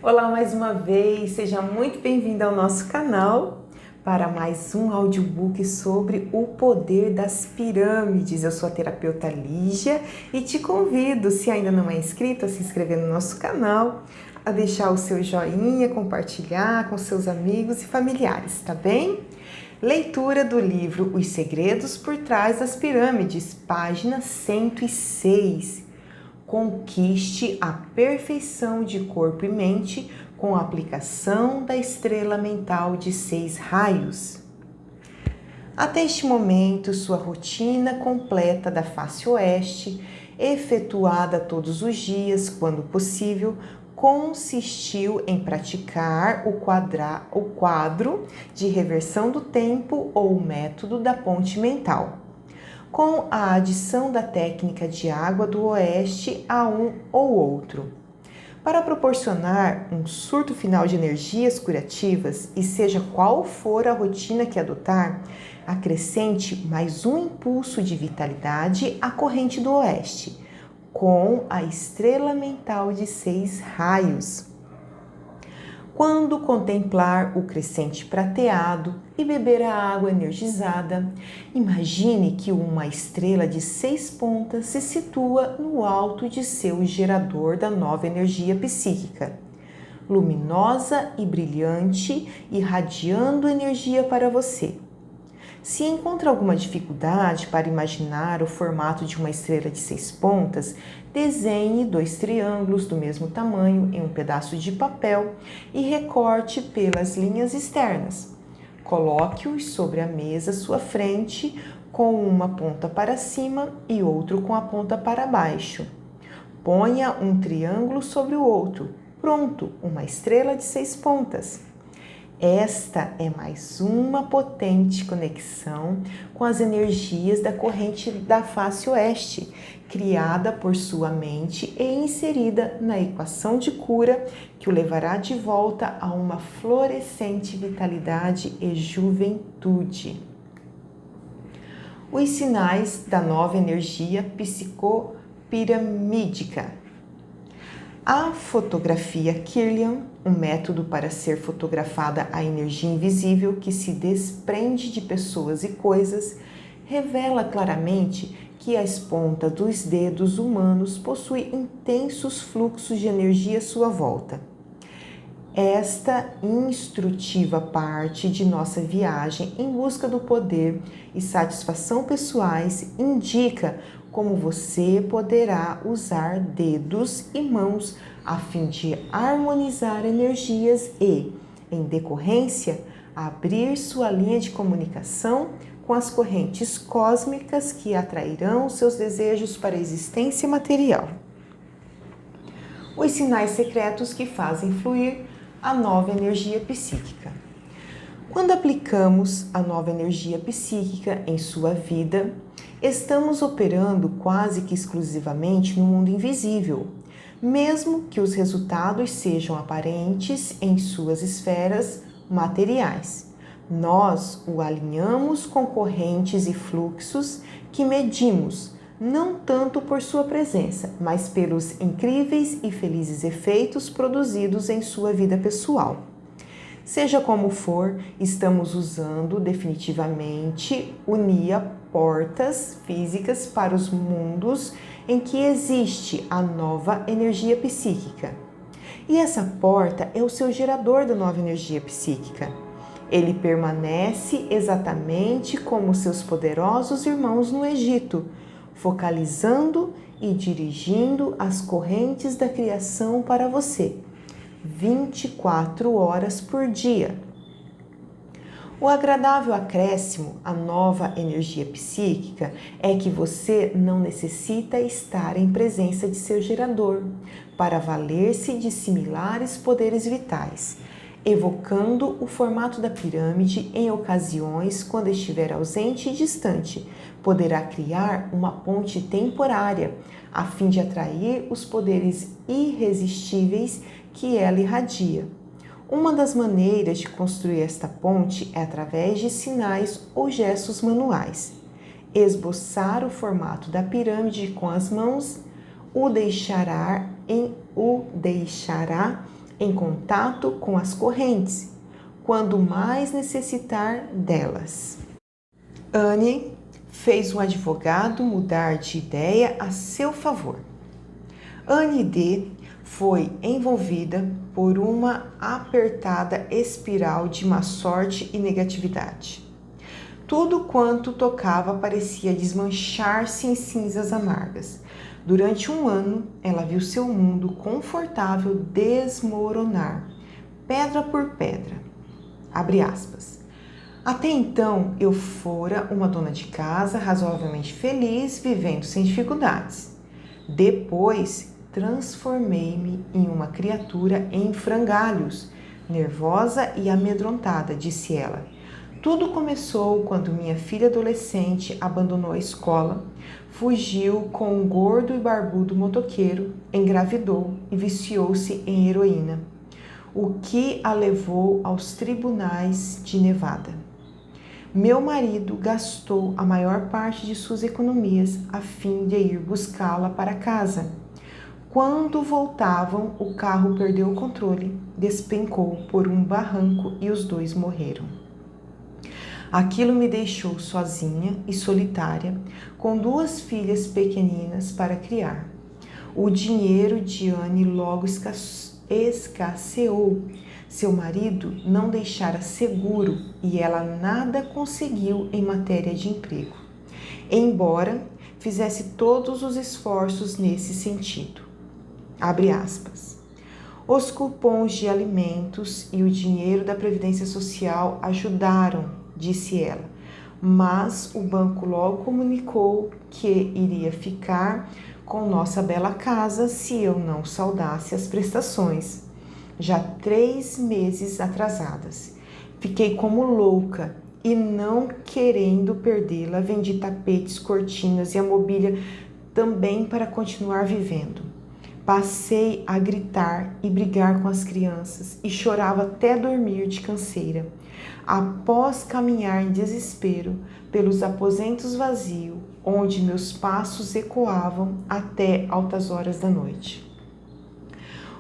Olá mais uma vez, seja muito bem-vindo ao nosso canal para mais um audiobook sobre o poder das pirâmides. Eu sou a terapeuta Lígia e te convido, se ainda não é inscrito, a se inscrever no nosso canal, a deixar o seu joinha, compartilhar com seus amigos e familiares, tá bem? Leitura do livro Os Segredos por Trás das Pirâmides, página 106. Conquiste a perfeição de corpo e mente com a aplicação da estrela mental de 6 raios. Até este momento, sua rotina completa da face oeste, efetuada todos os dias, quando possível, consistiu em praticar o quadro de reversão do tempo ou o método da ponte mental, com a adição da técnica de água do oeste a um ou outro. Para proporcionar um surto final de energias curativas, e seja qual for a rotina que adotar, acrescente mais um impulso de vitalidade à corrente do oeste, com a estrela mental de 6 raios. Quando contemplar o crescente prateado e beber a água energizada, imagine que uma estrela de 6 pontas se situa no alto de seu gerador da nova energia psíquica, luminosa e brilhante, irradiando energia para você. Se encontra alguma dificuldade para imaginar o formato de uma estrela de 6 pontas, desenhe 2 triângulos do mesmo tamanho em um pedaço de papel e recorte pelas linhas externas. Coloque-os sobre a mesa à sua frente, com uma ponta para cima e outro com a ponta para baixo. Ponha um triângulo sobre o outro. Pronto, uma estrela de 6 pontas. Esta é mais uma potente conexão com as energias da corrente da face oeste, criada por sua mente e inserida na equação de cura que o levará de volta a uma florescente vitalidade e juventude. Os sinais da nova energia psicopiramídica. A fotografia Kirlian, um método para ser fotografada a energia invisível que se desprende de pessoas e coisas, revela claramente que as pontas dos dedos humanos possuem intensos fluxos de energia à sua volta. Esta instrutiva parte de nossa viagem em busca do poder e satisfação pessoais indica como você poderá usar dedos e mãos a fim de harmonizar energias e, em decorrência, abrir sua linha de comunicação com as correntes cósmicas que atrairão seus desejos para a existência material. Os sinais secretos que fazem fluir a nova energia psíquica. Quando aplicamos a nova energia psíquica em sua vida, estamos operando quase que exclusivamente no mundo invisível, mesmo que os resultados sejam aparentes em suas esferas materiais. Nós o alinhamos com correntes e fluxos que medimos, não tanto por sua presença, mas pelos incríveis e felizes efeitos produzidos em sua vida pessoal. Seja como for, estamos usando definitivamente unir portas físicas para os mundos em que existe a nova energia psíquica. E essa porta é o seu gerador da nova energia psíquica. Ele permanece exatamente como seus poderosos irmãos no Egito, focalizando e dirigindo as correntes da criação para você. 24 horas por dia. O agradável acréscimo à nova energia psíquica é que você não necessita estar em presença de seu gerador para valer-se de similares poderes vitais, evocando o formato da pirâmide em ocasiões quando estiver ausente e distante. Poderá criar uma ponte temporária a fim de atrair os poderes irresistíveis que ela irradia. Uma das maneiras de construir esta ponte é através de sinais ou gestos manuais. Esboçar o formato da pirâmide com as mãos o deixará em contato com as correntes, quando mais necessitar delas. Anne fez o advogado mudar de ideia a seu favor. Anne D. foi envolvida por uma apertada espiral de má sorte e negatividade. Tudo quanto tocava parecia desmanchar-se em cinzas amargas. Durante um ano, ela viu seu mundo confortável desmoronar, pedra por pedra. Abre aspas. Até então, eu fora uma dona de casa razoavelmente feliz, vivendo sem dificuldades. Depois, transformei-me em uma criatura em frangalhos, nervosa e amedrontada, disse ela. Tudo começou quando minha filha adolescente abandonou a escola, fugiu com um gordo e barbudo motoqueiro, engravidou e viciou-se em heroína, o que a levou aos tribunais de Nevada. Meu marido gastou a maior parte de suas economias a fim de ir buscá-la para casa. Quando voltavam, o carro perdeu o controle, despencou por um barranco e os dois morreram. Aquilo me deixou sozinha e solitária, com 2 filhas pequeninas para criar. O dinheiro de Anne logo escasseou. Seu marido não deixara seguro e ela nada conseguiu em matéria de emprego, embora fizesse todos os esforços nesse sentido. Abre aspas. Os cupons de alimentos e o dinheiro da Previdência Social ajudaram, disse ela, mas o banco logo comunicou que iria ficar com nossa bela casa se eu não saldasse as prestações, já 3 meses atrasadas. Fiquei como louca e, não querendo perdê-la, vendi tapetes, cortinas e a mobília também para continuar vivendo. Passei a gritar e brigar com as crianças e chorava até dormir de canseira. Após caminhar em desespero pelos aposentos vazios, onde meus passos ecoavam até altas horas da noite.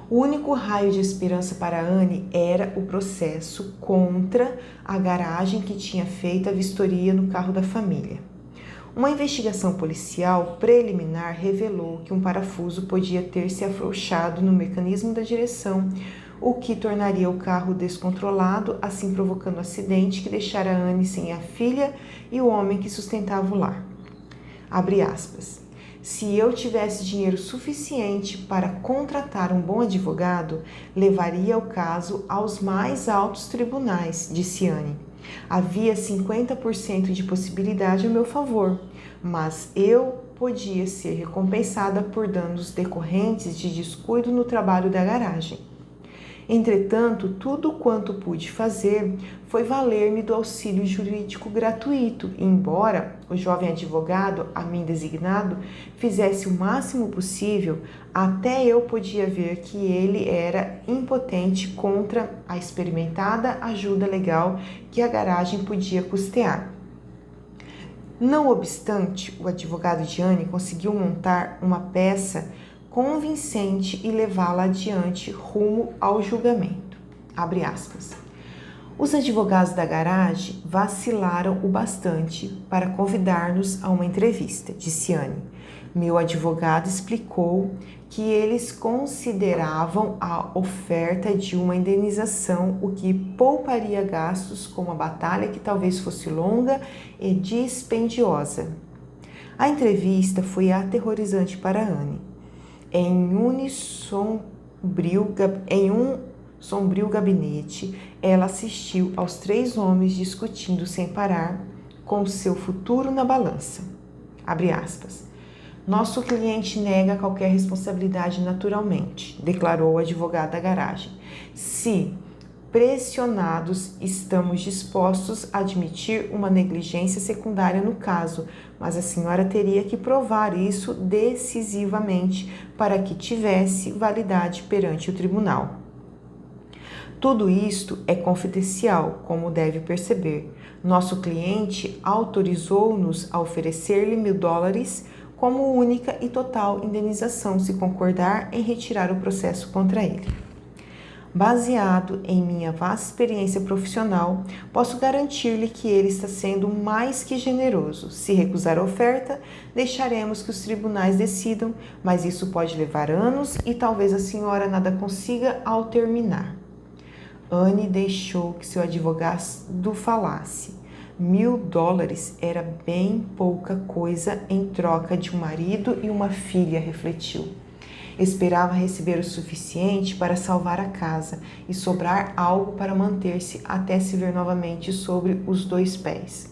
O único raio de esperança para Anne era o processo contra a garagem que tinha feito a vistoria no carro da família. Uma investigação policial preliminar revelou que um parafuso podia ter se afrouxado no mecanismo da direção, o que tornaria o carro descontrolado, assim provocando um acidente que deixara Anne sem a filha e o homem que sustentava o lar. Abre aspas. Se eu tivesse dinheiro suficiente para contratar um bom advogado, levaria o caso aos mais altos tribunais, disse Anne. Havia 50% de possibilidade a meu favor, mas eu podia ser recompensada por danos decorrentes de descuido no trabalho da garagem. Entretanto, tudo quanto pude fazer foi valer-me do auxílio jurídico gratuito, e embora o jovem advogado, a mim designado, fizesse o máximo possível, até eu podia ver que ele era impotente contra a experimentada ajuda legal que a garagem podia custear. Não obstante, o advogado de Anne conseguiu montar uma peça convincente e levá-la adiante rumo ao julgamento. Abre aspas. Os advogados da garagem vacilaram o bastante para convidar-nos a uma entrevista, disse Anne. Meu advogado explicou que eles consideravam a oferta de uma indenização, o que pouparia gastos com uma batalha que talvez fosse longa e dispendiosa. A entrevista foi aterrorizante para Anne. Em um sombrio gabinete, ela assistiu aos 3 homens discutindo sem parar, com seu futuro na balança. Abre aspas. Nosso cliente nega qualquer responsabilidade naturalmente, declarou o advogado da garagem. Se pressionados, estamos dispostos a admitir uma negligência secundária no caso, mas a senhora teria que provar isso decisivamente para que tivesse validade perante o tribunal. Tudo isto é confidencial, como deve perceber. Nosso cliente autorizou-nos a oferecer-lhe $1.000 como única e total indenização se concordar em retirar o processo contra ele. Baseado em minha vasta experiência profissional, posso garantir-lhe que ele está sendo mais que generoso. Se recusar a oferta, deixaremos que os tribunais decidam, mas isso pode levar anos e talvez a senhora nada consiga ao terminar. Anne deixou que seu advogado falasse. $1.000 era bem pouca coisa em troca de um marido e uma filha, refletiu. Esperava receber o suficiente para salvar a casa e sobrar algo para manter-se até se ver novamente sobre os 2 pés.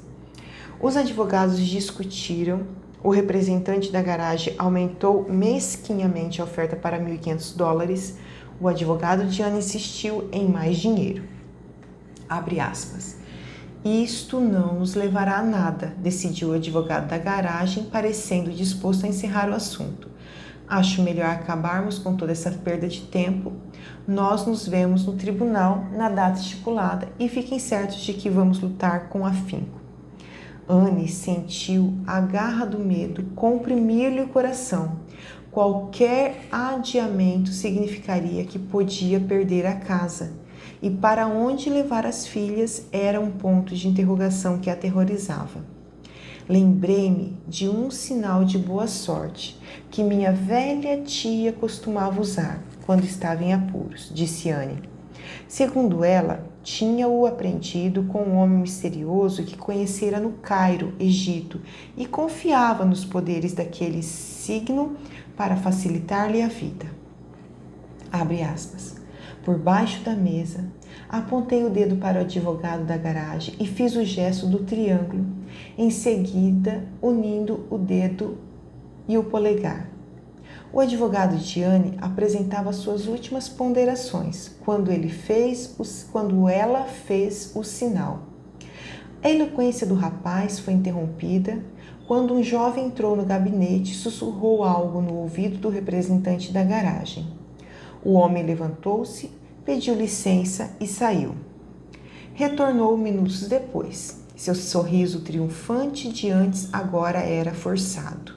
Os advogados discutiram. O representante da garagem aumentou mesquinhamente a oferta para $1.500. O advogado de Anne insistiu em mais dinheiro. Abre aspas. Isto não nos levará a nada, decidiu o advogado da garagem, parecendo disposto a encerrar o assunto. Acho melhor acabarmos com toda essa perda de tempo. Nós nos vemos no tribunal na data estipulada e fiquem certos de que vamos lutar com afinco. Anne sentiu a garra do medo comprimir-lhe o coração. Qualquer adiamento significaria que podia perder a casa. E para onde levar as filhas era um ponto de interrogação que a aterrorizava. Lembrei-me de um sinal de boa sorte que minha velha tia costumava usar quando estava em apuros, disse Anne. Segundo ela, tinha-o aprendido com um homem misterioso que conhecera no Cairo, Egito, e confiava nos poderes daquele signo para facilitar-lhe a vida. Abre aspas. Por baixo da mesa, apontei o dedo para o advogado da garagem e fiz o gesto do triângulo, em seguida unindo o dedo e o polegar. O advogado de Anne apresentava suas últimas ponderações quando ela fez o sinal. A eloquência do rapaz foi interrompida quando um jovem entrou no gabinete e sussurrou algo no ouvido do representante da garagem. O homem levantou-se, pediu licença e saiu. Retornou minutos depois. Seu sorriso triunfante de antes agora era forçado.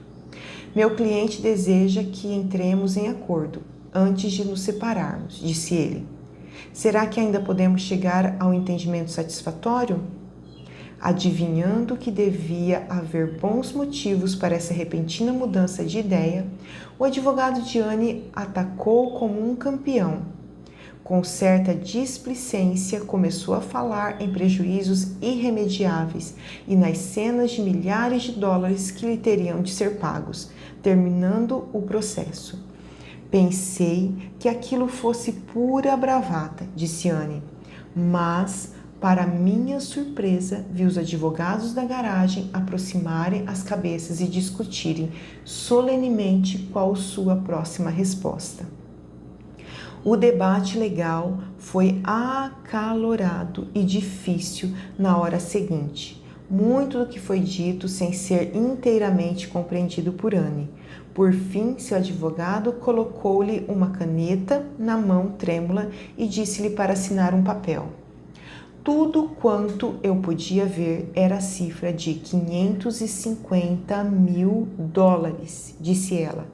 Meu cliente deseja que entremos em acordo antes de nos separarmos, disse ele. Será que ainda podemos chegar a um entendimento satisfatório? Adivinhando que devia haver bons motivos para essa repentina mudança de ideia, o advogado de Anne atacou como um campeão. Com certa displicência, começou a falar em prejuízos irremediáveis e nas cenas de milhares de dólares que lhe teriam de ser pagos, terminando o processo. Pensei que aquilo fosse pura bravata, disse Anne, mas, para minha surpresa, vi os advogados da garagem aproximarem as cabeças e discutirem solenemente qual sua próxima resposta. O debate legal foi acalorado e difícil na hora seguinte. Muito do que foi dito sem ser inteiramente compreendido por Anne. Por fim, seu advogado colocou-lhe uma caneta na mão trêmula e disse-lhe para assinar um papel. Tudo quanto eu podia ver era a cifra de $550 mil, disse ela.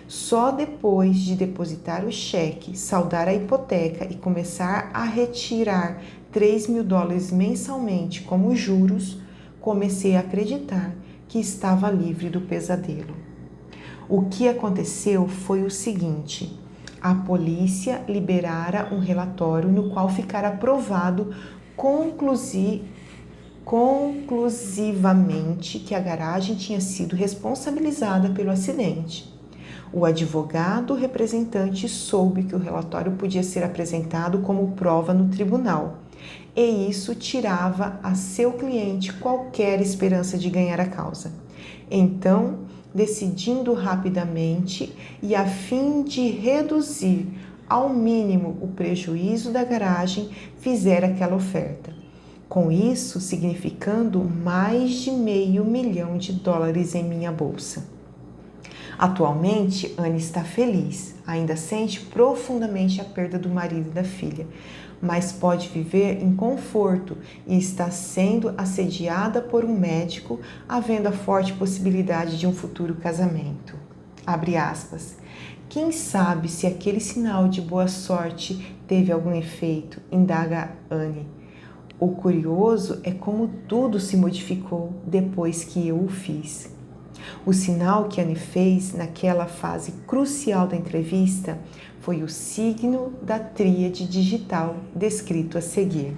Só depois de depositar o cheque, saldar a hipoteca e começar a retirar $3 mil mensalmente como juros, comecei a acreditar que estava livre do pesadelo. O que aconteceu foi o seguinte: a polícia liberara um relatório no qual ficara provado conclusivamente que a garagem tinha sido responsabilizada pelo acidente. O advogado representante soube que o relatório podia ser apresentado como prova no tribunal, e isso tirava a seu cliente qualquer esperança de ganhar a causa. Então, decidindo rapidamente e a fim de reduzir ao mínimo o prejuízo da garagem, fizera aquela oferta. Com isso, significando mais de $500 mil em minha bolsa. Atualmente, Anne está feliz, ainda sente profundamente a perda do marido e da filha, mas pode viver em conforto e está sendo assediada por um médico, havendo a forte possibilidade de um futuro casamento. Abre aspas. Quem sabe se aquele sinal de boa sorte teve algum efeito? Indaga Anne. O curioso é como tudo se modificou depois que eu o fiz. O sinal que Anne fez naquela fase crucial da entrevista foi o signo da tríade digital descrito a seguir.